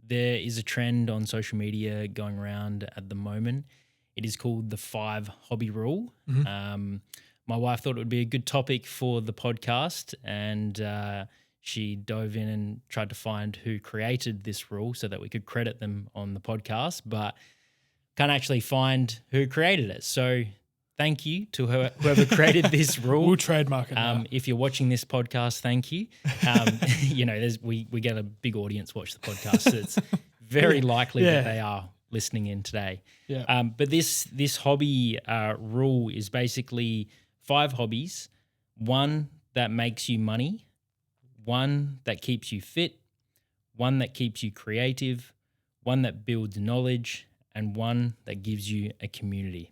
there is a trend on social media going around at the moment. It is called the 5 hobby rule. My wife thought it would be a good topic for the podcast, and she dove in and tried to find who created this rule so that we could credit them on the podcast, but can't actually find who created it. So thank you to whoever created this rule. We'll trademark it now. If you're watching this podcast, thank you. We get a big audience watch the podcast, so it's very likely that they are listening in today. Yeah. But this hobby rule is basically 5 hobbies: 1 that makes you money, 1 that keeps you fit, 1 that keeps you creative, 1 that builds knowledge, and 1 that gives you a community.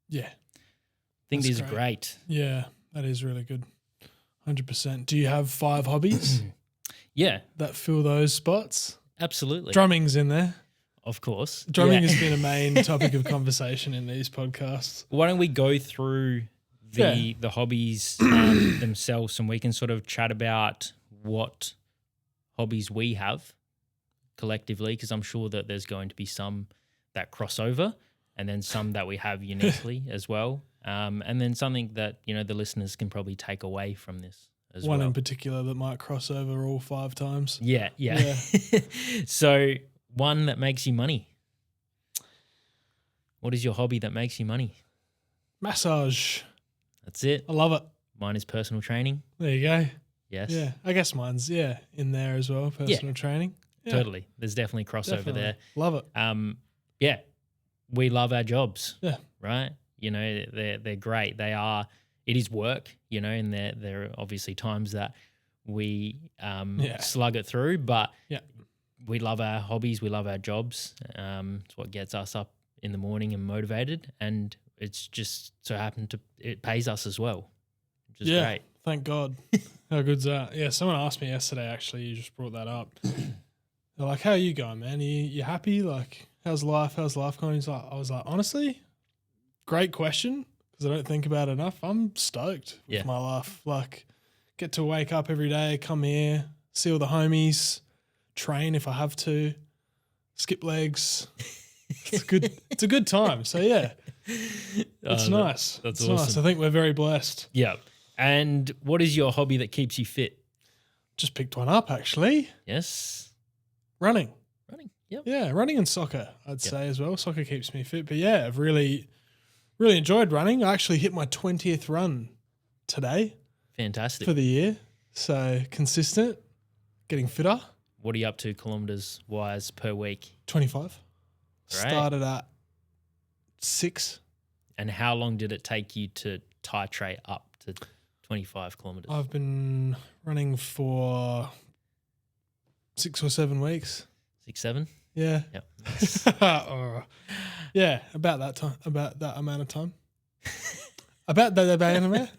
Yeah. I think these are great. Yeah, that is really good. 100%. Do you have 5 hobbies? Yeah. That fill those spots? Absolutely. Drumming's in there. Of course. Drumming has been a main topic of conversation in these podcasts. Why don't we go through the hobbies themselves, and we can sort of chat about what hobbies we have collectively, because I'm sure that there's going to be some that cross over and then some that we have uniquely as well. And then something that, the listeners can probably take away from this as well. One in particular that might cross over all 5 times. Yeah. So 1 that makes you money. What is your hobby that makes you money? Massage. That's it. I love it. Mine is personal training. There you go. Yes. Yeah. I guess mine's, in there as well, personal training. Yeah. Totally. There's definitely crossover there. Love it. Yeah. We love our jobs. Yeah. Right? They're great. It is work, and there are obviously times that we slug it through, but we love our hobbies, we love our jobs. It's what gets us up in the morning and motivated, and it's just so happened it pays us as well, which is great. Thank God. How good's that? Yeah, someone asked me yesterday, actually, you just brought that up. They're like, how are you going, man? You happy? Like, how's life going? I was like, honestly, great question, because I don't think about it enough. I'm stoked with my life. Like, get to wake up every day, come here, see all the homies, train if I have to, skip legs. It's a good time. So yeah, it's nice. That's it's awesome. nice. I think we're very blessed. Yeah. And what is your hobby that keeps you fit? Just picked one up, actually. Yes. Running. Yep. Yeah, running and soccer, I'd say as well. Soccer keeps me fit. But yeah, I've really, really enjoyed running. I actually hit my 20th run today. Fantastic. For the year. So consistent, getting fitter. What are you up to kilometres wise per week? 25. Great. Started at 6. And how long did it take you to titrate up to 25 kilometres? I've been running for 6 or 7 weeks. 6, 7? Yeah. Yep. Yeah, about that time. About that amount of time. About that amount.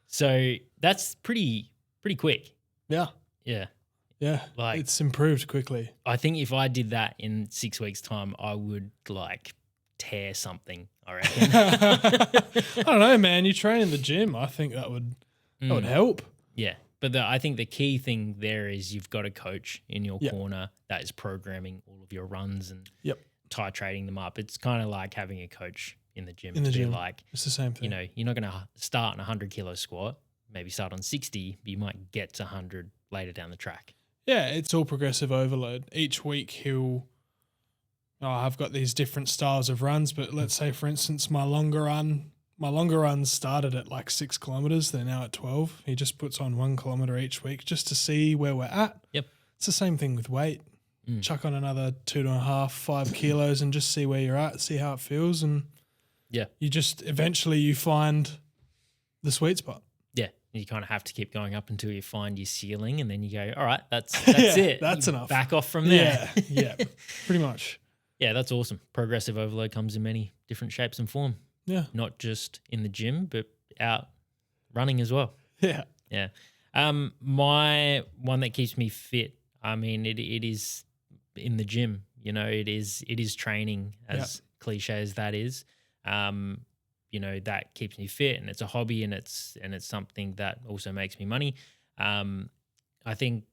So that's pretty quick. Yeah. Yeah. Yeah. Like, it's improved quickly. I think if I did that in 6 weeks' time, I would tear something, I reckon. I don't know, man. You train in the gym. I think that would help. Yeah. But I think the key thing there is you've got a coach in your corner that is programming all of your runs and titrating them up. It's kind of like having a coach in the gym. Like, it's the same thing. You're not going to start on a 100-kilo squat, maybe start on 60, but you might get to 100 later down the track. Yeah, it's all progressive overload. Each week I've got these different styles of runs, but let's say, for instance, my longer run started at like 6 kilometers. They're now at 12. He just puts on 1 kilometer each week just to see where we're at. Yep. It's the same thing with weight. Chuck on another 2.5, 5 kilos and just see where you're at, see how it feels. And you just eventually you find the sweet spot. Yeah. You kind of have to keep going up until you find your ceiling, and then you go, all right, that's it. That's you enough. Back off from there. Yeah, pretty much. Yeah, that's awesome. Progressive overload comes in many different shapes and form. Yeah. Not just in the gym, but out running as well. Yeah. Yeah. My one that keeps me fit, I mean, it is in the gym. It is training, as cliche as that is. That keeps me fit, and it's a hobby, and it's something that also makes me money. I think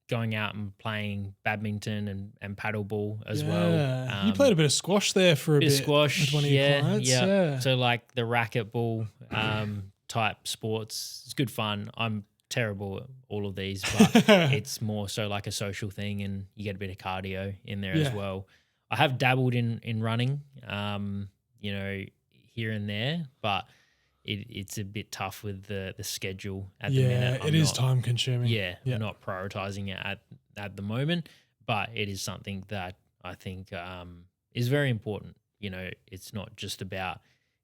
going out and playing badminton and paddleball as well. You played a bit of squash there for a bit. Squash with one of your clients. Yeah. So like the racquetball type sports, it's good fun. I'm terrible at all of these, but it's more so like a social thing, and you get a bit of cardio in there as well. I have dabbled in running, you know, here and there, but it's a bit tough with the schedule at the minute. It is time consuming. I'm not prioritizing it at the moment, but it is something that I think is very important. You know, it's not just about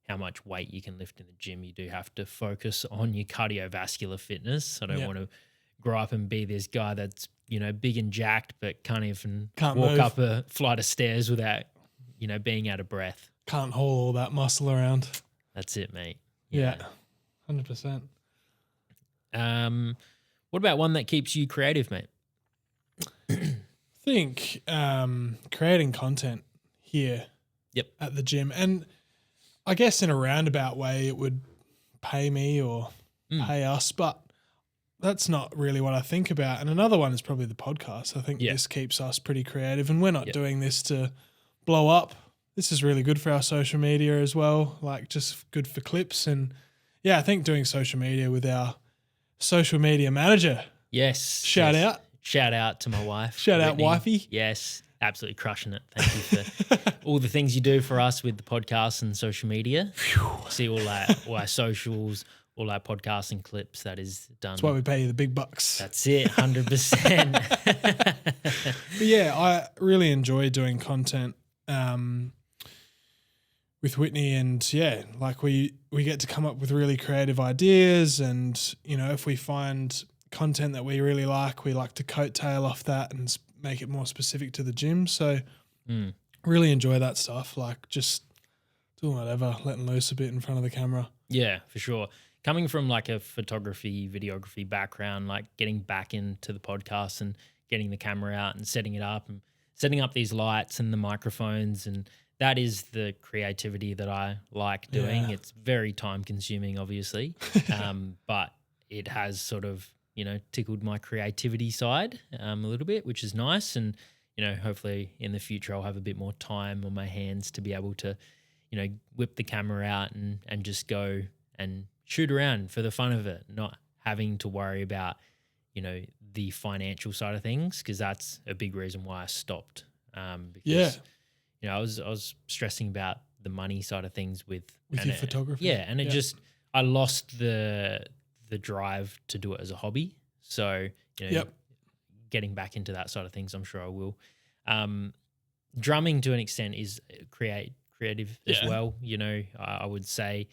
how much weight you can lift in the gym. You do have to focus on your cardiovascular fitness. I don't want to grow up and be this guy that's, you know, big and jacked, but can't walk move up a flight of stairs without, you know, being out of breath. Can't haul all that muscle around. That's it, mate. Yeah, 100%. What about one that keeps you creative, mate? I think creating content here at the gym. And I guess in a roundabout way it would pay me or pay us, but that's not really what I think about. And another one is probably the podcast. I think this keeps us pretty creative, and we're not doing this to blow up. This is really good for our social media as well, like just good for clips. And I think doing social media with our social media manager. Yes. Shout out. Shout out to my wife. Shout Whitney. out, wifey. Yes. Absolutely crushing it. Thank you for all the things you do for us with the podcast and social media. See all our socials, all our podcasts and clips. That is done. That's why we pay you the big bucks. That's it, 100%. But yeah, I really enjoy doing content with Whitney, and like we get to come up with really creative ideas, and you know, if we find content that we really like, we like to coattail off that and make it more specific to the gym. So really enjoy that stuff, like just doing whatever, letting loose a bit in front of the camera. Yeah, for sure. Coming from like a photography, videography background, like getting back into the podcast and getting the camera out and setting it up and setting up these lights and the microphones, and that is the creativity that I like doing. It's very time consuming, obviously, but it has sort of, you know, tickled my creativity side a little bit, which is nice. And, you know, hopefully in the future I'll have a bit more time on my hands to be able to, you know, whip the camera out and just go and shoot around for the fun of it, not having to worry about, you know, the financial side of things, because that's a big reason why I stopped. Because, you know, I was stressing about the money side of things with your photography. Yeah, and it just, I lost the drive to do it as a hobby. So, you know, getting back into that side of things, I'm sure I will. Drumming to an extent is creative as well. You know, I would say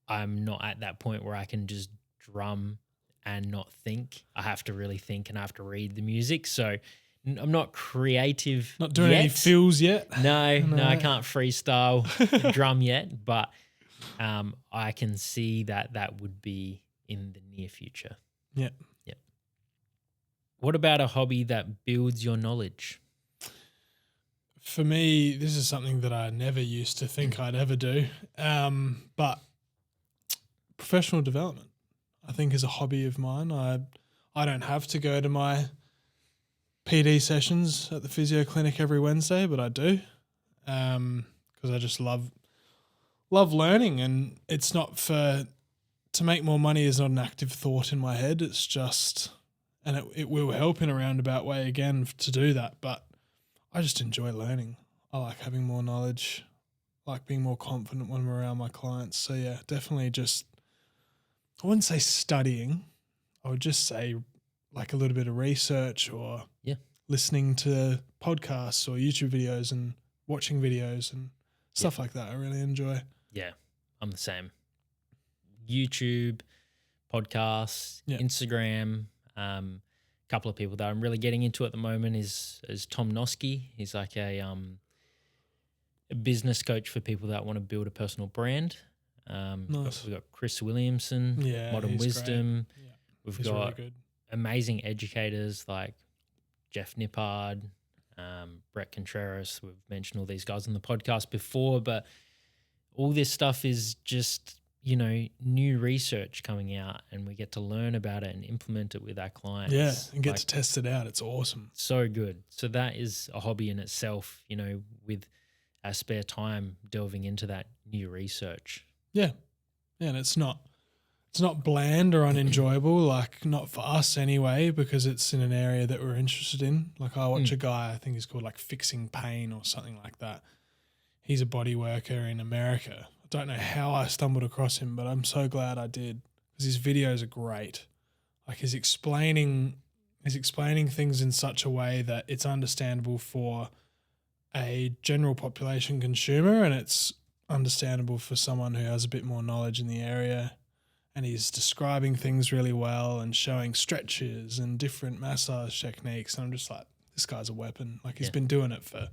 I'm not at that point where I can just drum and not think. I have to really think, and I have to read the music. So I'm not creative. Not doing yet. any fills yet. No, I can't freestyle drum yet, but I can see that would be in the near future. Yeah. What about a hobby that builds your knowledge? For me, this is something that I never used to think I'd ever do, but professional development, I think, is a hobby of mine. I don't have to go to my PD sessions at the physio clinic every Wednesday, but I do, because I just love learning, and it's not to make more money is not an active thought in my head. It's just, and it will help in a roundabout way again to do that, but I just enjoy learning. I like having more knowledge, like being more confident when we're around my clients. So yeah, definitely just, I wouldn't say studying. I would just say like a little bit of research, or listening to podcasts or YouTube videos and watching videos and stuff like that. I really enjoy. Yeah, I'm the same. YouTube, podcasts, Instagram. A couple of people that I'm really getting into at the moment is Tom Noski. He's like a business coach for people that want to build a personal brand. Nice. We've got Chris Williamson, Modern Wisdom. Yeah, We've he's got really good. Amazing educators like Jeff Nippard, Brett Contreras. We've mentioned all these guys on the podcast before, but all this stuff is just, new research coming out, and we get to learn about it and implement it with our clients. Yeah, and get to test it out. It's awesome. So good. So that is a hobby in itself, with our spare time delving into that new research. Yeah. Yeah, and it's not bland or unenjoyable, like not for us anyway, because it's in an area that we're interested in. Like I watch a guy, I think he's called like Fixing Pain or something like that. He's a body worker in America. I don't know how I stumbled across him, but I'm so glad I did, because his videos are great. Like he's explaining things in such a way that it's understandable for a general population consumer, and it's understandable for someone who has a bit more knowledge in the area. And he's describing things really well and showing stretches and different massage techniques. And I'm just like, this guy's a weapon. Like he's been doing it for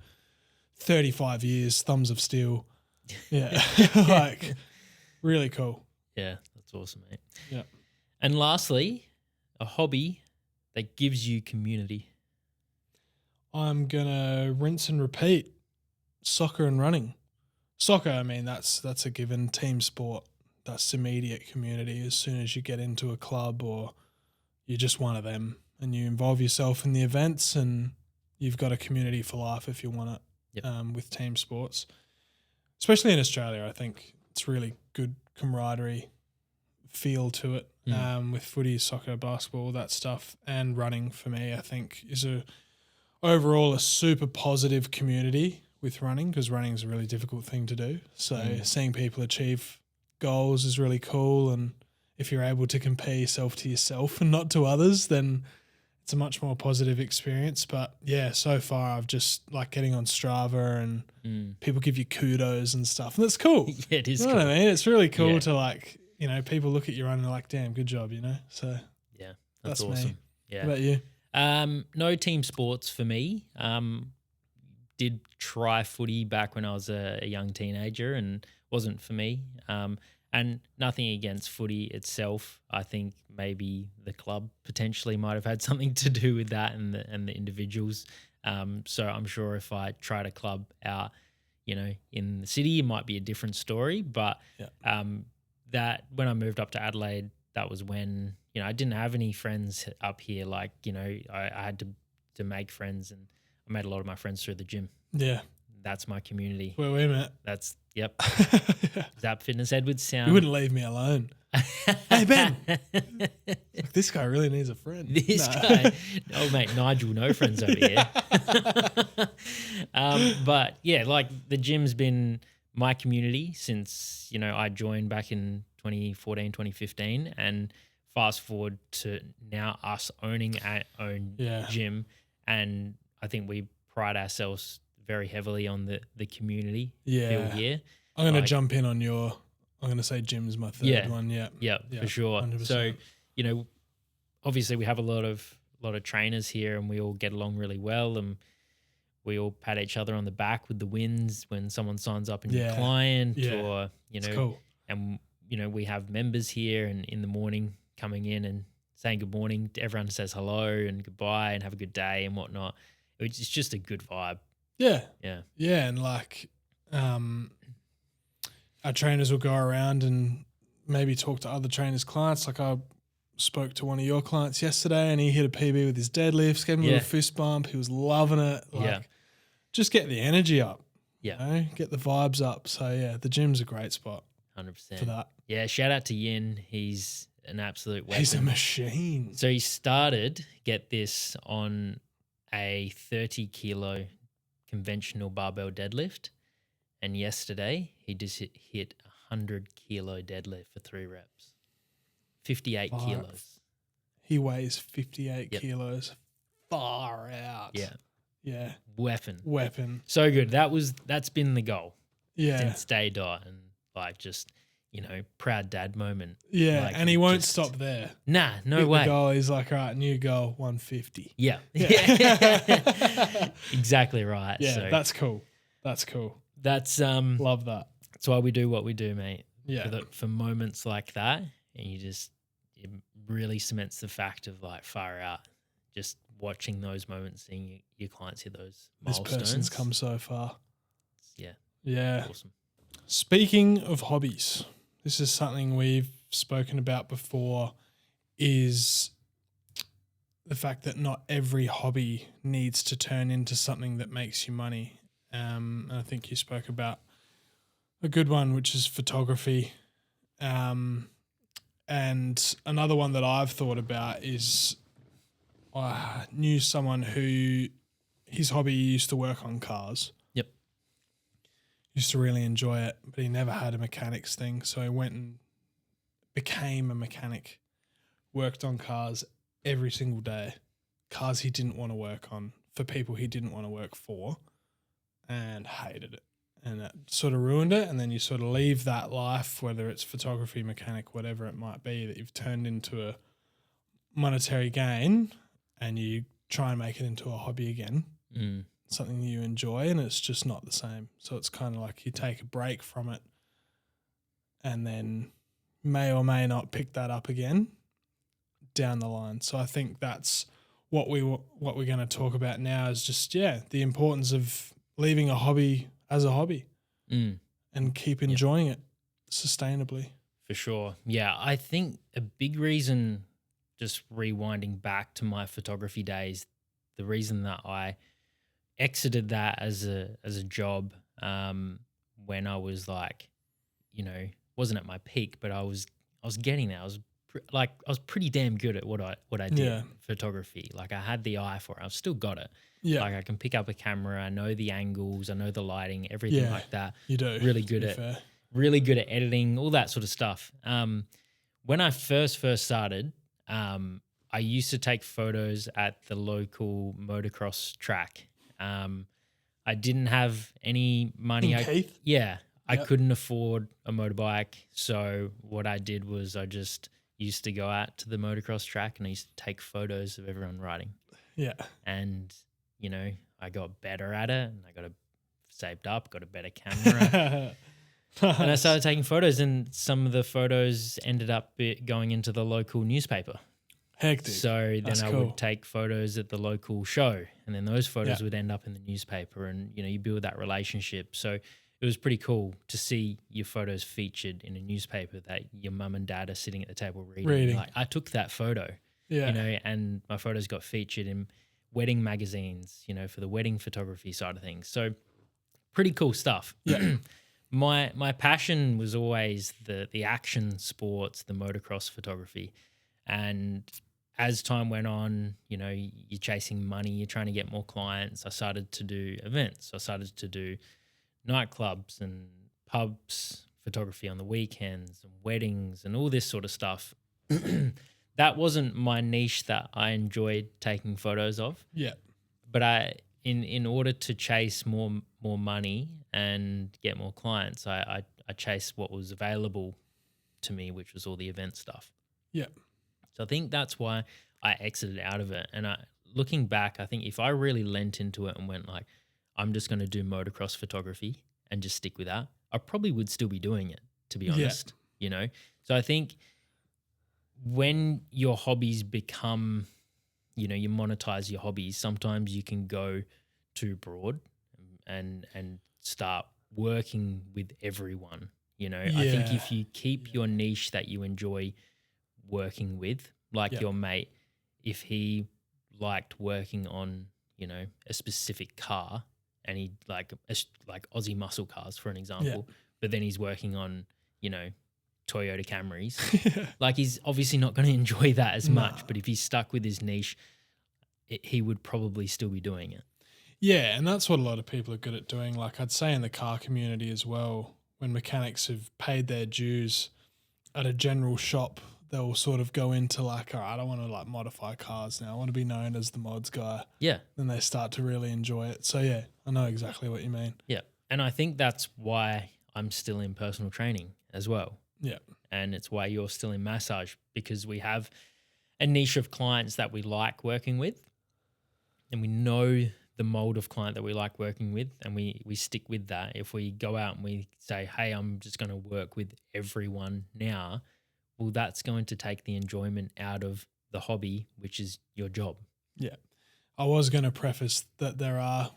35 years, thumbs of steel. Yeah. Like really cool. Yeah, that's awesome, mate. Yeah. And lastly, a hobby that gives you community. I'm going to rinse and repeat soccer and running. Soccer, I mean, that's a given team sport. That's immediate community. As soon as you get into a club or you're just one of them and you involve yourself in the events, and you've got a community for life if you want it. With team sports, especially in Australia, I think it's really good camaraderie feel to it. With footy, soccer, basketball, that stuff, and running for me, I think is overall a super positive community with running, because running is a really difficult thing to do. So seeing people achieve goals is really cool, and if you're able to compare yourself to yourself and not to others, then it's a much more positive experience. But yeah, so far I've just like getting on Strava and people give you kudos and stuff, and that's cool. Yeah, it is. You know what I mean? It's really cool to like, people look at you run and they're like, damn, good job, So yeah, that's awesome. Me. Yeah. What about you? No team sports for me. Did try footy back when I was a young teenager, and wasn't for me. And nothing against footy itself. I think maybe the club potentially might have had something to do with that, and the individuals. So I'm sure if I tried a club out, in the city, it might be a different story. But that when I moved up to Adelaide, that was when I didn't have any friends up here. Like I had to make friends, and I made a lot of my friends through the gym. Yeah. That's my community. Where we met. That's, yep. Zap Fitness Edwards sound. You wouldn't leave me alone. Hey, Ben. Like, this guy really needs a friend. This guy. Oh, mate, Nigel, no friends over here. But, yeah, like the gym's been my community since, I joined back in 2014, 2015. And fast forward to now us owning our own gym. And I think we pride ourselves very heavily on the community feel here. I'm going to jump in on I'm going to say gym's my third one. Yeah, for sure. 100%. So, obviously we have a lot of trainers here, and we all get along really well, and we all pat each other on the back with the wins when someone signs up a new client or, it's cool. And, we have members here, and in the morning coming in and saying good morning to everyone, says hello and goodbye and have a good day and whatnot. It's just a good vibe. Yeah. Yeah. Yeah. And like, our trainers will go around and maybe talk to other trainers' clients. Like I spoke to one of your clients yesterday, and he hit a PB with his deadlifts, gave him a little fist bump. He was loving it. Like, just get the energy up. Yeah. Get the vibes up. So yeah, the gym's a great spot. 100% for that. Yeah. Shout out to Yin. He's an absolute weapon. He's a machine. So he started, get this, on a 30 kilo conventional barbell deadlift, and yesterday he just hit 100 kilo deadlift for 3 reps. 58 kilos. He weighs 58 kilos. Far out. Yeah. Yeah. Weapon. So good. That's been the goal. Yeah. Since day dot, and like just, proud dad moment. Yeah. Like, and he won't stop there. Nah, no way. The goal, he's like, all right, new goal, 150. Yeah. Exactly right. Yeah. So that's cool. That's love that. That's why we do what we do, mate. Yeah. For moments like that, and it really cements the fact of like far out, just watching those moments, seeing your clients hit those milestones. This person's come so far. Yeah. Yeah. Awesome. Speaking of hobbies, this is something we've spoken about before, is the fact that not every hobby needs to turn into something that makes you money. And I think you spoke about a good one, which is photography. And another one that I've thought about is I knew someone who his hobby used to work on cars. Yep. Used to really enjoy it, but he never had a mechanics thing. So he went and became a mechanic, worked on cars every single day, cars he didn't want to work on for people he didn't want to work for, and hated it. And it sort of ruined it. And then you sort of leave that life, whether it's photography, mechanic, whatever it might be, that you've turned into a monetary gain, and you try and make it into a hobby again, something you enjoy, and it's just not the same. So it's kind of like you take a break from it and then may or may not pick that up again down the line. So I think that's what we're going to talk about now is just, the importance of leaving a hobby as a hobby and keep enjoying it sustainably. For sure. Yeah, I think a big reason, just rewinding back to my photography days, the reason that I exited that as a job when I was like, wasn't at my peak, but I was getting there. I was pretty damn good at what I did, photography. Like I had the eye for it. I've still got it. Yeah. Like I can pick up a camera, I know the angles, I know the lighting, everything like that. You do. Really good at editing, all that sort of stuff. When I first started, I used to take photos at the local motocross track. I didn't have any money. Keith? Yeah. I couldn't afford a motorbike. So what I did was I just used to go out to the motocross track and I used to take photos of everyone riding. Yeah. And, I got better at it and I got saved up, got a better camera. And I started taking photos, and some of the photos ended up going into the local newspaper. Hectic. So then I would take photos at the local show, and then those photos would end up in the newspaper, and you build that relationship. So it was pretty cool to see your photos featured in a newspaper that your mum and dad are sitting at the table reading. Like, I took that photo, and my photos got featured in wedding magazines, for the wedding photography side of things. So pretty cool stuff. Yeah. My passion was always the action sports, the motocross photography. And as time went on, you're chasing money, you're trying to get more clients. I started to do events. I started to do nightclubs and pubs photography on the weekends and weddings and all this sort of stuff. That wasn't my niche that I enjoyed taking photos of. Yeah. But in order to chase more money and get more clients, I chased what was available to me, which was all the event stuff. Yeah. So I think that's why I exited out of it. And looking back, I think if I really lent into it and went like, I'm just going to do motocross photography and just stick with that, I probably would still be doing it, to be honest, So I think when your hobbies become, you monetize your hobbies, sometimes you can go too broad and start working with everyone. I think if you keep your niche that you enjoy working with, like your mate, if he liked working on, a specific car and he like Aussie muscle cars, for an example, but then he's working on, Toyota Camrys, like he's obviously not going to enjoy that as much, but if he's stuck with his niche, he would probably still be doing it. Yeah, and that's what a lot of people are good at doing. Like I'd say in the car community as well, when mechanics have paid their dues at a general shop, they'll sort of go into like, all right, I want to like modify cars now. I want to be known as the mods guy. Yeah. Then they start to really enjoy it. So yeah, I know exactly what you mean. Yeah. And I think that's why I'm still in personal training as well. Yeah. And it's why you're still in massage, because we have a niche of clients that we like working with, and we know the mold of client that we like working with, and we stick with that. If we go out and we say, hey, I'm just going to work with everyone now, well, that's going to take the enjoyment out of the hobby, which is your job. Yeah. I was going to preface that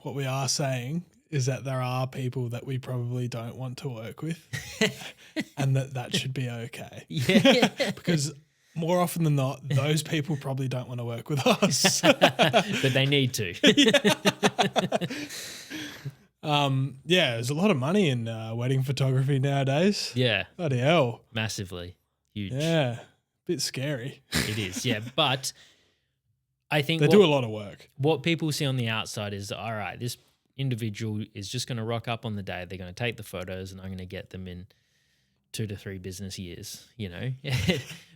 what we are saying is that there are people that we probably don't want to work with, and that should be okay. Yeah. Because more often than not, those people probably don't want to work with us. But they need to. Yeah, there's a lot of money in wedding photography nowadays. Yeah. Bloody hell. Massively. Huge. Yeah. Bit scary. It is, yeah. But I think they do a lot of work. What people see on the outside is, all right, this individual is just going to rock up on the day. They're going to take the photos and I'm going to get them in 2 to 3 business years, you know.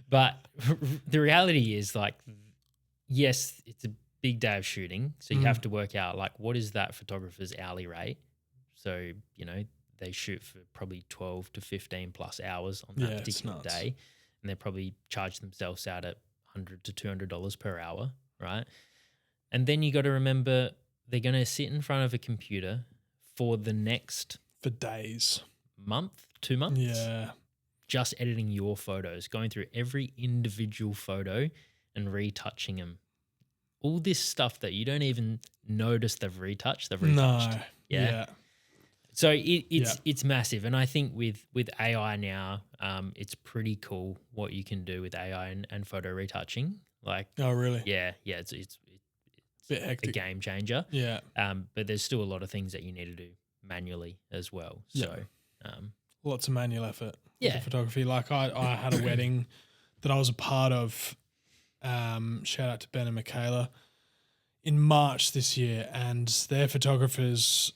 But the reality is, like, yes, it's a big day of shooting. So you have to work out, like, what is that photographer's hourly rate? So, you know, they shoot for probably 12 to 15 plus hours on that particular day. And they probably charge themselves out at $100 to $200 per hour, right? And then you got to remember they're going to sit in front of a computer for the next... For days. Month, 2 months. Yeah. Just editing your photos, going through every individual photo and retouching them. All this stuff that you don't even notice they've retouched. No. Yeah. So it's massive. And I think with AI now, it's pretty cool what you can do with AI and photo retouching. Like, oh, really? Yeah. It's bit hectic. A game changer. Yeah. But there's still a lot of things that you need to do manually as well. So lots of manual effort. Yeah. With the photography. Like I had a wedding that I was a part of. Shout out to Ben and Michaela in March this year, and their photographers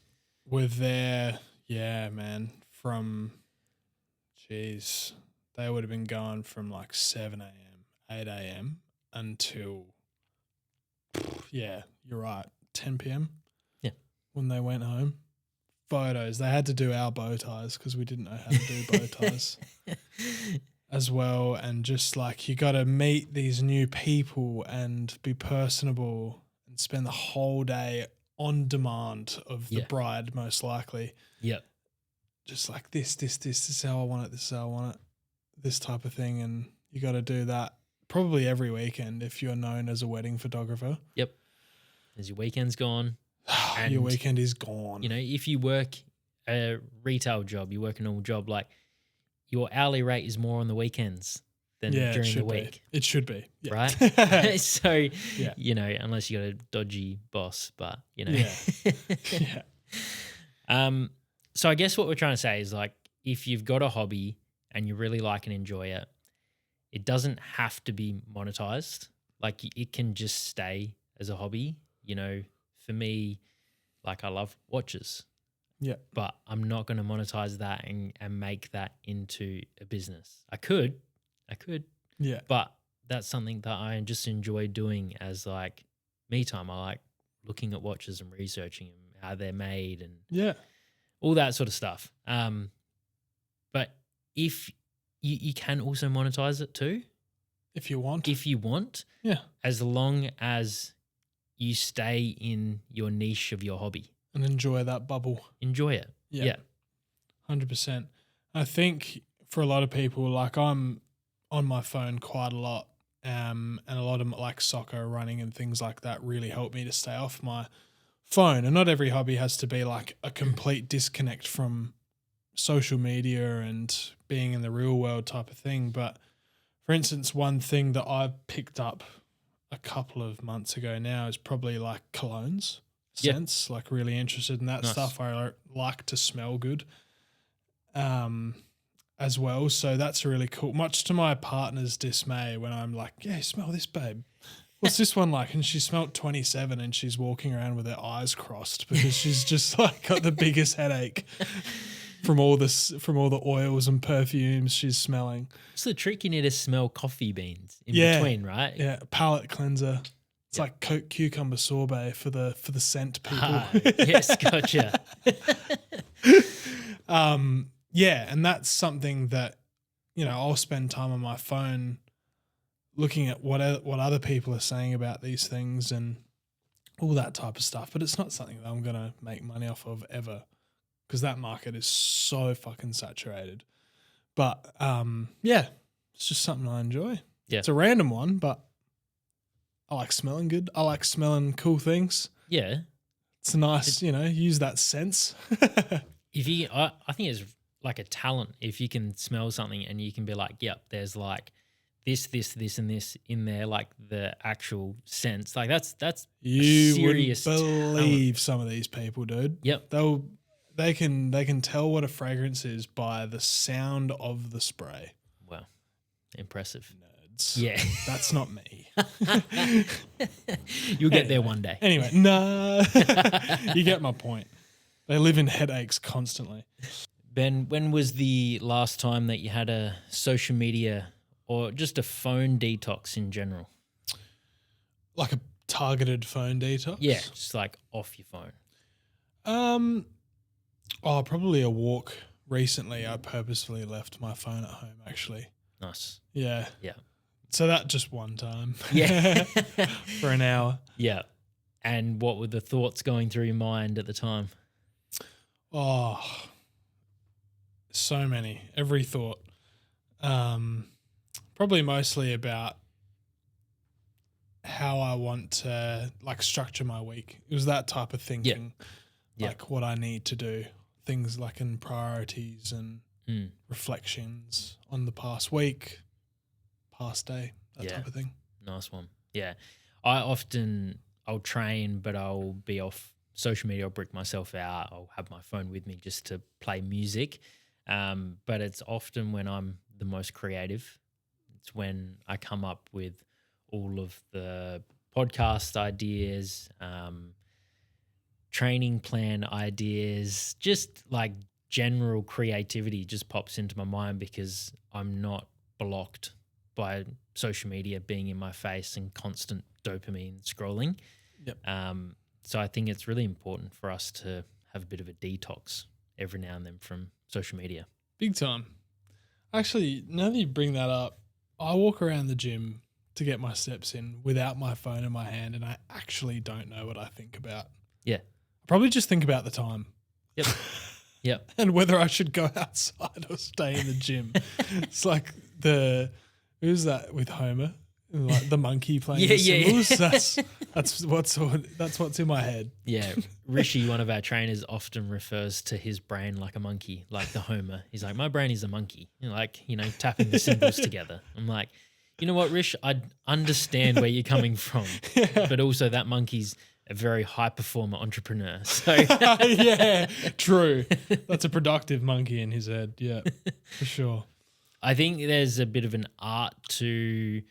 were there. Yeah, man. From, geez, they would have been going from like 7 a.m., 8 a.m. until, yeah, you're right, 10 p.m. Yeah. When they went home. Photos. They had to do our bow ties because we didn't know how to do bow ties as well. And just like, you got to meet these new people and be personable and spend the whole day on demand of the bride, most likely. Yep. Just like this is how I want it. This is how I want it. This type of thing. And you got to do that probably every weekend if you're known as a wedding photographer. Yep. As your weekend's gone. And your weekend is gone. You know, if you work a retail job, you work a normal job, like your hourly rate is more on the weekends than during the week. It should be. Yeah. Right? So, you know, unless you got a dodgy boss, but, you know. So I guess what we're trying to say is, like, if you've got a hobby and you really like and enjoy it, it doesn't have to be monetized. Like, it can just stay as a hobby, you know. For me, like, I love watches. Yeah. But I'm not going to monetize that and make that into a business. I could. Yeah. But that's something that I just enjoy doing as, like, me time. I like looking at watches and researching them, how they're made and all that sort of stuff. But if you can also monetize it too. If you want. Yeah. As long as you stay in your niche of your hobby. And enjoy that bubble. Enjoy it. Yeah. 100%. I think for a lot of people, like, I'm on my phone quite a lot, and a lot of, like, soccer, running and things like that really help me to stay off my phone. And not every hobby has to be like a complete disconnect from social media and being in the real world type of thing. But for instance, one thing that I've picked up a couple of months ago now is probably like colognes. Scents, like, really interested in that stuff. I like to smell good as well. So that's really cool. Much to my partner's dismay when I'm like, yeah, smell this, babe. What's this one like? And she smelt 27 and she's walking around with her eyes crossed because she's just like got the biggest headache from all the oils and perfumes she's smelling. It's the trick. You need to smell coffee beans in between, right? Yeah, palate cleanser. It's like cucumber sorbet for the scent people. Yes, gotcha. And that's something that, you know, I'll spend time on my phone looking at what other people are saying about these things and all that type of stuff. But it's not something that I'm going to make money off of ever because that market is so fucking saturated. But, it's just something I enjoy. Yeah. It's a random one, but I like smelling good. I like smelling cool things. Yeah. it's nice, use that sense. If you, I think it's like a talent. If you can smell something and you can be like, yep, there's like this, and this in there, like the actual sense, like that's You wouldn't serious believe some of these people, dude. Yep. They can tell what a fragrance is by the sound of the spray. Wow, impressive. Nerds. Yeah, that's not me. You'll get there one day. Anyway, no, you get my point. They live in headaches constantly. Ben, when was the last time that you had a social media or just a phone detox in general? Like a targeted phone detox? Yeah, just like off your phone. Probably a walk. Recently, I purposefully left my phone at home, actually. Nice. Yeah. Yeah. So that just one time. Yeah. For an hour. Yeah. And what were the thoughts going through your mind at the time? Oh, so many. Every thought. Probably mostly about how I want to like structure my week. It was that type of thinking, like what I need to do, things like in priorities and reflections on the past week, past day, that type of thing. Nice one. Yeah. I'll train, but I'll be off social media. I'll brick myself out. I'll have my phone with me just to play music. But it's often when I'm the most creative. It's when I come up with all of the podcast ideas, training plan ideas, just like general creativity just pops into my mind because I'm not blocked by social media being in my face and constant dopamine scrolling. Yep. So I think it's really important for us to have a bit of a detox every now and then from social media. Big time. Actually, now that you bring that up, I walk around the gym to get my steps in without my phone in my hand, and I actually don't know what I think about. Yeah. I probably just think about the time. Yep. Yep. And whether I should go outside or stay in the gym. It's like who's that with Homer? Like the monkey playing the cymbals. Yeah. That's what's in my head. Yeah. Rishi, one of our trainers, often refers to his brain like a monkey, like the Homer. He's like, my brain is a monkey. Tapping the cymbals together. I'm like, you know what, Rish? I understand where you're coming from, but also that monkey's a very high performer entrepreneur. So yeah, true. That's a productive monkey in his head. Yeah, for sure. I think there's a bit of an art to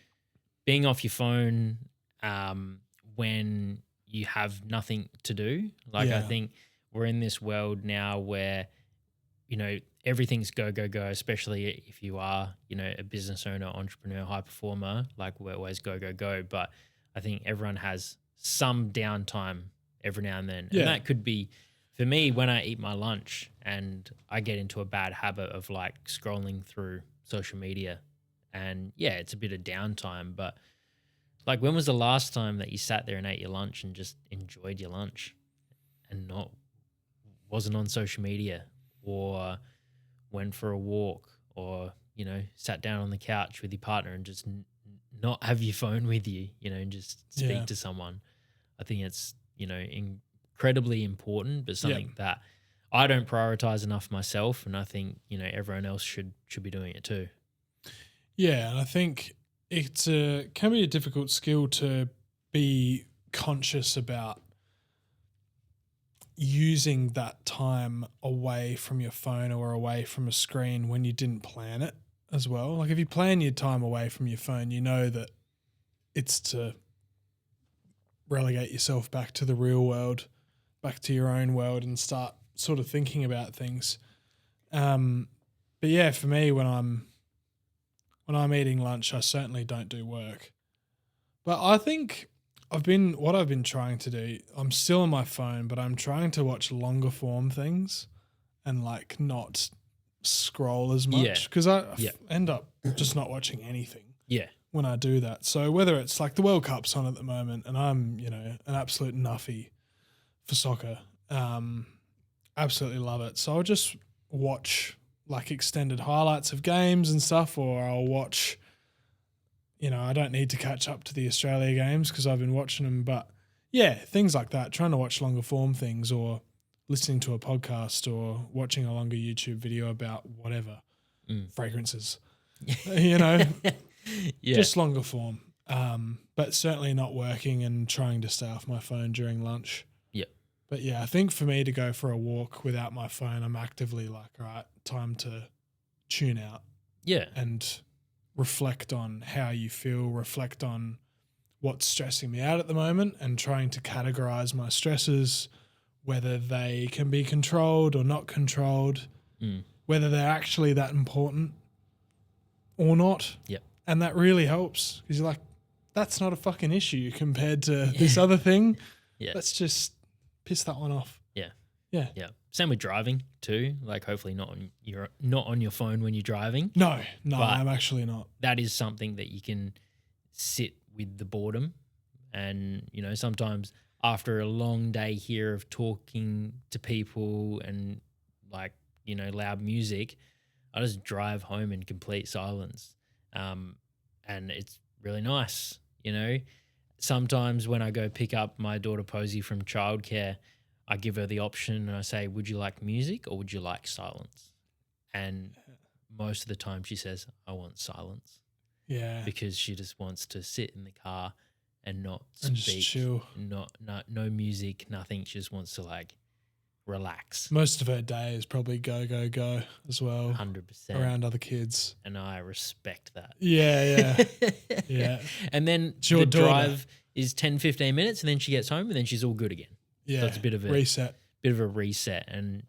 being off your phone when you have nothing to do. I think we're in this world now where, everything's go, go, go, especially if you are, a business owner, entrepreneur, high performer, like we're always go, go, go. But I think everyone has some downtime every now and then. And that could be, for me, when I eat my lunch and I get into a bad habit of like scrolling through social media. And it's a bit of downtime, but like when was the last time that you sat there and ate your lunch and just enjoyed your lunch and wasn't on social media or went for a walk or, sat down on the couch with your partner and just not have your phone with you, and just speak to someone? I think it's, incredibly important, but something that I don't prioritize enough myself. And I think, everyone else should be doing it too. Yeah, and I think it can be a difficult skill to be conscious about using that time away from your phone or away from a screen when you didn't plan it as well. Like if you plan your time away from your phone, you know that it's to relegate yourself back to the real world, back to your own world and start sort of thinking about things. But yeah, for me, when I'm eating lunch, I certainly don't do work. But I think what I've been trying to do, I'm still on my phone, but I'm trying to watch longer form things and like not scroll as much because I end up just not watching anything when I do that. So whether it's like the World Cup's on at the moment and I'm, an absolute nuffy for soccer, absolutely love it. So I'll just watch like extended highlights of games and stuff, or I'll watch, I don't need to catch up to the Australia games because I've been watching them, but Yeah, things like that. Trying to watch longer form things or listening to a podcast or watching a longer YouTube video about whatever, fragrances, Yeah. just longer form. But certainly not working and trying to stay off my phone during lunch. Yep. But yeah, I think for me to go for a walk without my phone, I'm actively like, all right, time to tune out. Yeah. And reflect on how you feel, reflect on what's stressing me out at the moment and trying to categorize my stresses, whether they can be controlled or not controlled, whether they're actually that important or not. Yep. And that really helps because you're like, that's not a fucking issue compared to this other thing. Yeah. Let's just piss that one off. Yeah. Yeah. Yeah. Same with driving too. Like hopefully not on your phone when you're driving. No, But I'm actually not. that is something that you can sit with the boredom. And, sometimes after a long day here of talking to people and like, loud music, I just drive home in complete silence. And it's really nice, Sometimes when I go pick up my daughter Posey from childcare, I give her the option and I say, would you like music or would you like silence? And most of the time she says, I want silence. Yeah. Because she just wants to sit in the car and not And speak, just chill. no music, nothing. She just wants to like relax. Most of her day is probably go, go, go as well. 100%. Around other kids. And I respect that. Yeah. Yeah. And then It's your the daughter. drive is 10, 15 minutes and then she gets home and then she's all good again. Yeah. So it's a bit of a reset. And,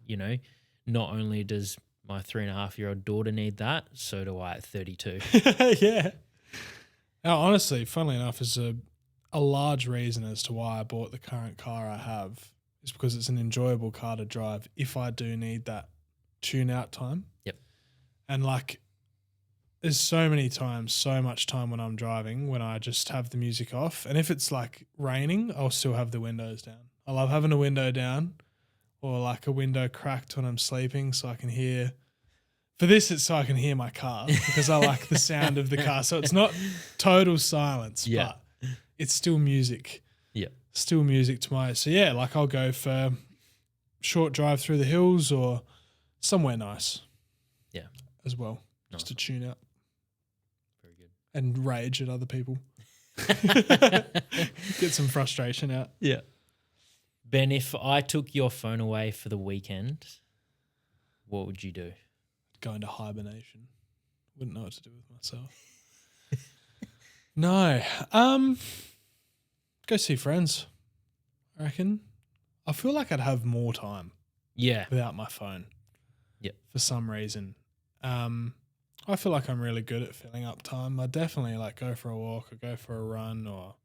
not only does my 3.5-year-old daughter need that, so do I at 32. Yeah. Now, honestly, funnily enough, is a large reason as to why I bought the current car I have is because it's an enjoyable car to drive if I do need that tune out time. Yep. And like, there's so much time when I'm driving when I just have the music off. And if it's like raining, I'll still have the windows down. I love having a window down or like a window cracked when I'm sleeping so I can hear. For this, it's so I can hear my car because I like the sound of the car. So it's not total silence, but it's still music. Yeah. Still music to my. So yeah, like I'll go for short drive through the hills or somewhere nice. Yeah. As well. Nice. Just to tune out. Very good. And rage at other people. Get some frustration out. Yeah. Ben, if I took your phone away for the weekend, what would you do? Go into hibernation. Wouldn't know what to do with myself. No. Go see friends, I reckon. I feel like I'd have more time Yeah. without my phone. Yep. For some reason. I feel like I'm really good at filling up time. I definitely like go for a walk or go for a run or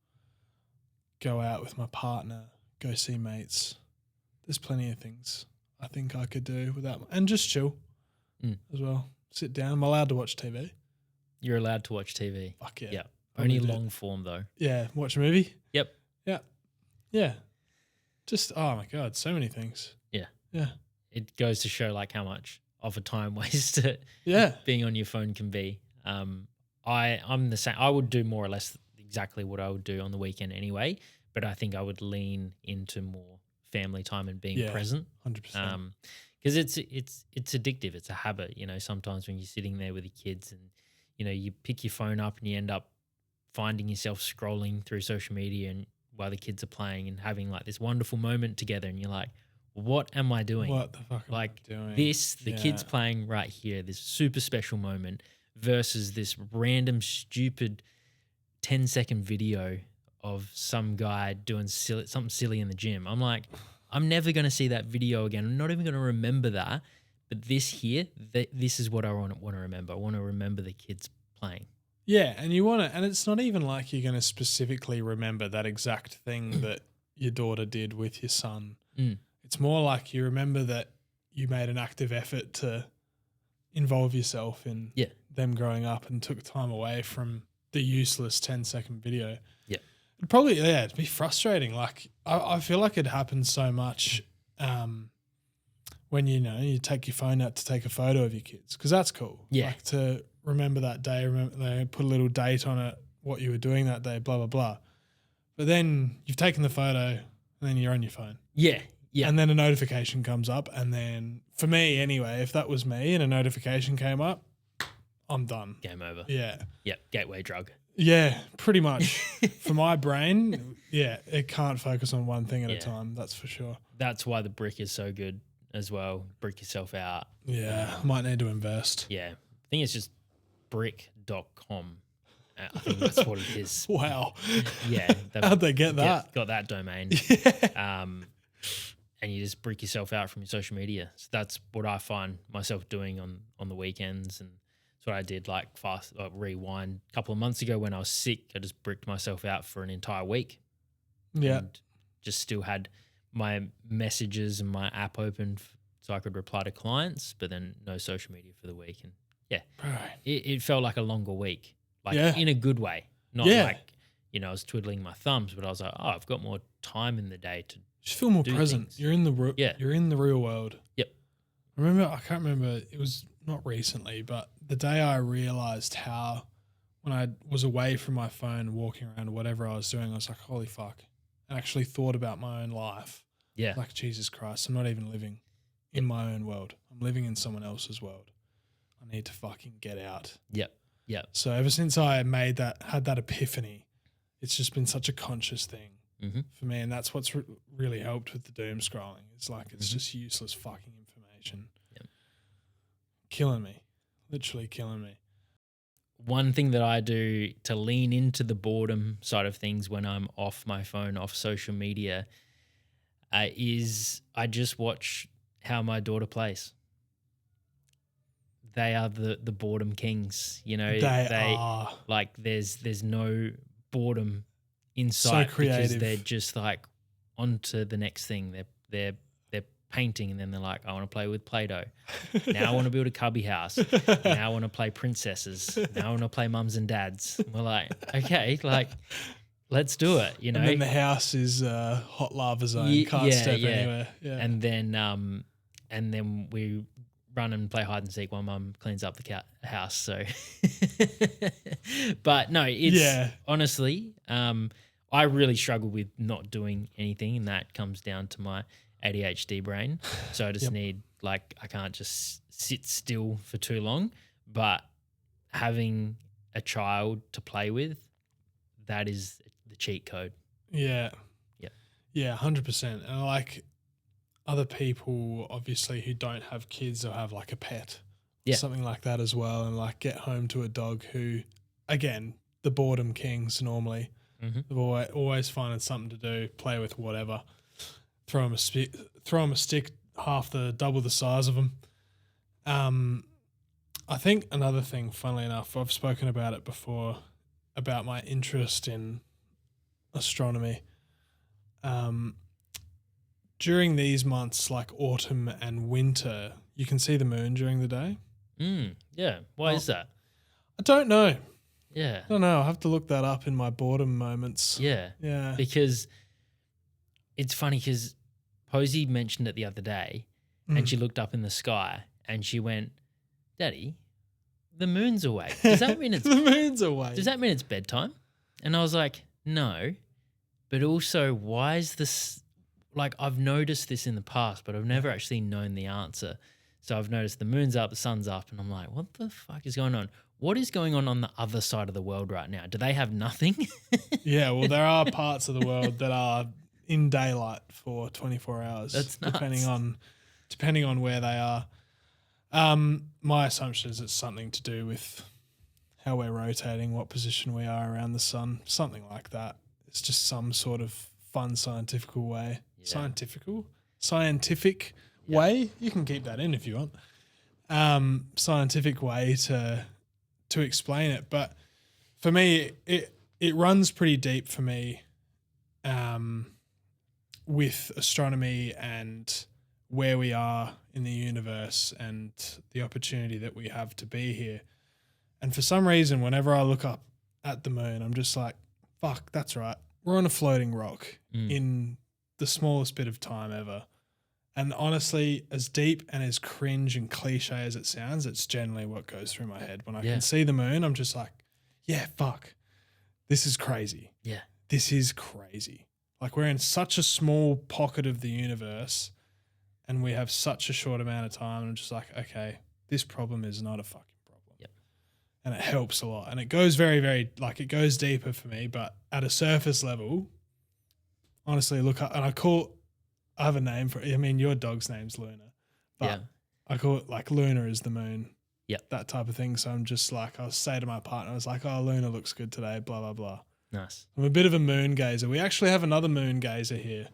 go out with my partner, go see mates. There's plenty of things I think I could do without and just chill as well. Sit down. I'm allowed to watch TV. You're allowed to watch TV. Fuck yeah. Yeah. Probably Only do. long form though. Yeah. Watch a movie. Yep. Yeah. Yeah. Just, oh my God, so many things. Yeah. Yeah. It goes to show like how much of a time waste Yeah. being on your phone can be. I'm the same. I would do more or less exactly what I would do on the weekend anyway, but I think I would lean into more family time and being present. 100%. Because it's addictive. It's a habit, sometimes when you're sitting there with your kids and, you pick your phone up and you end up finding yourself scrolling through social media and while the kids are playing and having like this wonderful moment together and you're like, what am I doing? What the fuck am I doing? The kids playing right here, this super special moment versus this random stupid 10-second video of some guy doing something silly in the gym. I'm like, I'm never going to see that video again. I'm not even going to remember that. But this here, this is what I want to remember. I want to remember the kids playing. Yeah, and you want to, and it's not even like you're going to specifically remember that exact thing that your daughter did with your son. It's more like you remember that you made an active effort to involve yourself in them growing up and took time away from the useless 10-second video. Yeah. It'd probably, it'd be frustrating. Like, I feel like it happens so much when, you take your phone out to take a photo of your kids because that's cool. Yeah. Like to remember that day, put a little date on it, what you were doing that day, blah, blah, blah. But then you've taken the photo and then you're on your phone. Yeah. Yeah. And then a notification comes up. And then for me anyway, if that was me and a notification came up, I'm done. Game over. Yeah. Yep. Gateway drug. Yeah, pretty much. For my brain, it can't focus on one thing at a time. That's for sure. That's why the brick is so good as well. Brick yourself out. Yeah, might need to invest. Yeah. I think it's just brick.com. I think that's what it is. Wow. Yeah. How'd they get that? Got that domain. Yeah. And you just brick yourself out from your social media. So that's what I find myself doing on the weekends. And that's what I did, like rewind a couple of months ago when I was sick. I just bricked myself out for an entire week. Yeah. And just still had my messages and my app open so I could reply to clients, but then no social media for the week. And it felt like a longer week, like in a good way. Not like, I was twiddling my thumbs, but I was like, oh, I've got more time in the day to just feel more present. Things. You're in the real world. Yep. I can't remember, it was not recently, but the day I realized how when I was away from my phone, walking around, whatever I was doing, I was like, holy fuck. I actually thought about my own life. Yeah. Like, Jesus Christ, I'm not even living in my own world. I'm living in someone else's world. I need to fucking get out. Yep. Yep. So ever since I had that epiphany, it's just been such a conscious thing for me. And that's what's really helped with the doom scrolling. It's like, it's just useless fucking information. Yep. Killing me. Literally killing me. One thing that I do to lean into the boredom side of things when I'm off my phone, off social media, is I just watch how my daughter plays. They are the boredom kings, They are. Like there's no boredom inside, so creative. because they're just like on to the next thing. They're painting, and then they're like, I want to play with Play-Doh. Now I want to build a cubby house. Now I want to play princesses. Now I want to play mums and dads. And we're like, okay, like let's do it, And then the house is hot lava zone. Can't step anywhere. Yeah. And then we run and play hide and seek while mum cleans up the house. So, but no, it's honestly, I really struggle with not doing anything, and that comes down to my ADHD brain. So I just need, like, I can't just sit still for too long, but having a child to play with, that is the cheat code. Yeah. Yeah. Yeah, 100%. And like other people, obviously, who don't have kids or have like a pet, something like that as well, and like get home to a dog who, again, the boredom kings normally, they've always finding something to do, play with whatever. Throw them a stick, double the size of them. I think another thing, funnily enough, I've spoken about it before, about my interest in astronomy. During these months, like autumn and winter, you can see the moon during the day. Yeah. Why is that? I don't know. Yeah. I don't know. I'll have to look that up in my boredom moments. Yeah. Yeah. Because it's funny because Posey mentioned it the other day and she looked up in the sky and she went, Daddy, the moon's awake. Does that mean it's the moon's awake? Does that mean it's bedtime? And I was like, no. But also, why is this, like, I've noticed this in the past, but I've never actually known the answer. So I've noticed the moon's up, the sun's up, and I'm like, what the fuck is going on? What is going on the other side of the world right now? Do they have nothing? Yeah, well, there are parts of the world that are in daylight for 24 hours. That's nuts. Depending on where they are. My assumption is it's something to do with how we're rotating, what position we are around the sun, something like that. It's just some sort of fun scientific way. Yeah. Scientific way. You can keep that in if you want. Scientific way to explain it. But for me, it runs pretty deep for me with astronomy and where we are in the universe and the opportunity that we have to be here. And for some reason, whenever I look up at the moon, I'm just like, fuck, that's right. We're on a floating rock in the smallest bit of time ever. And honestly, as deep and as cringe and cliche as it sounds, it's generally what goes through my head. When I can see the moon, I'm just like, yeah, fuck. This is crazy. Yeah. this is crazy. Like we're in such a small pocket of the universe and we have such a short amount of time. And I'm just like, okay, this problem is not a fucking problem. Yep. And it helps a lot. And it goes very, very, like it goes deeper for me, but at a surface level, honestly, look, and I have a name for it. I mean, your dog's name's Luna, but I call it like Luna is the moon. Yep. That type of thing. So I'm just like, I'll say to my partner, I was like, oh, Luna looks good today, blah, blah, blah. Nice. I'm a bit of a moon gazer. We actually have another moon gazer here.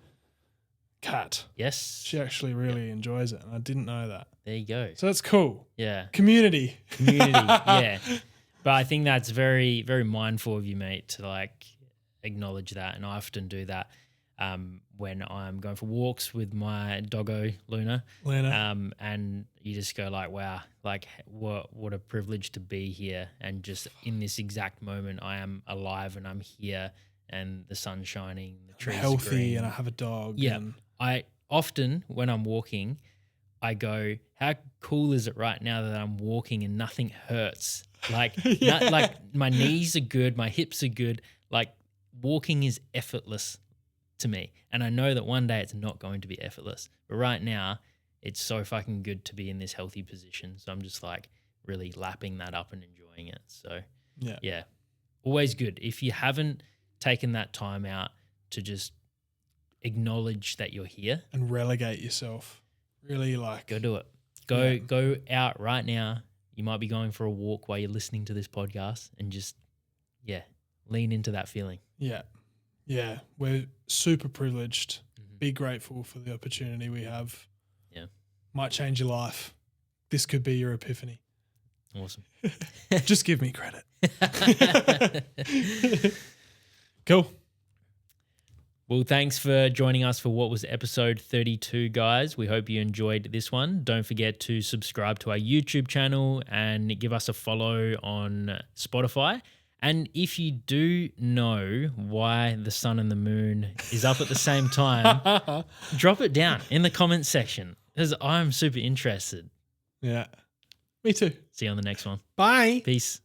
Kat. Yes. She actually really enjoys it. And I didn't know that. There you go. So that's cool. Yeah. Community. Yeah. But I think that's very, very mindful of you, mate, to like acknowledge that. And I often do that when I'm going for walks with my doggo, Luna. And you just go like, wow, like what a privilege to be here. And just in this exact moment, I am alive and I'm here and the sun's shining, the trees are healthy, green. and I have a dog. Yeah. I often, when I'm walking, I go, how cool is it right now that I'm walking and nothing hurts? Like, like my knees are good, my hips are good. Like walking is effortless to me. And I know that one day it's not going to be effortless. But right now, it's so fucking good to be in this healthy position. So I'm just like really lapping that up and enjoying it. So yeah, always good. If you haven't taken that time out to just acknowledge that you're here and relegate yourself, really like go do it. Go out right now. You might be going for a walk while you're listening to this podcast and just lean into that feeling. Yeah, we're super privileged. Be grateful for the opportunity we have. Yeah. Might change your life. This could be your epiphany. Awesome. Just give me credit. Cool. Well, thanks for joining us for what was episode 32, guys. We hope you enjoyed this one. Don't forget to subscribe to our YouTube channel and give us a follow on Spotify. And if you do know why the sun and the moon is up at the same time, drop it down in the comments section because I'm super interested. Yeah. Me too. See you on the next one. Bye. Peace.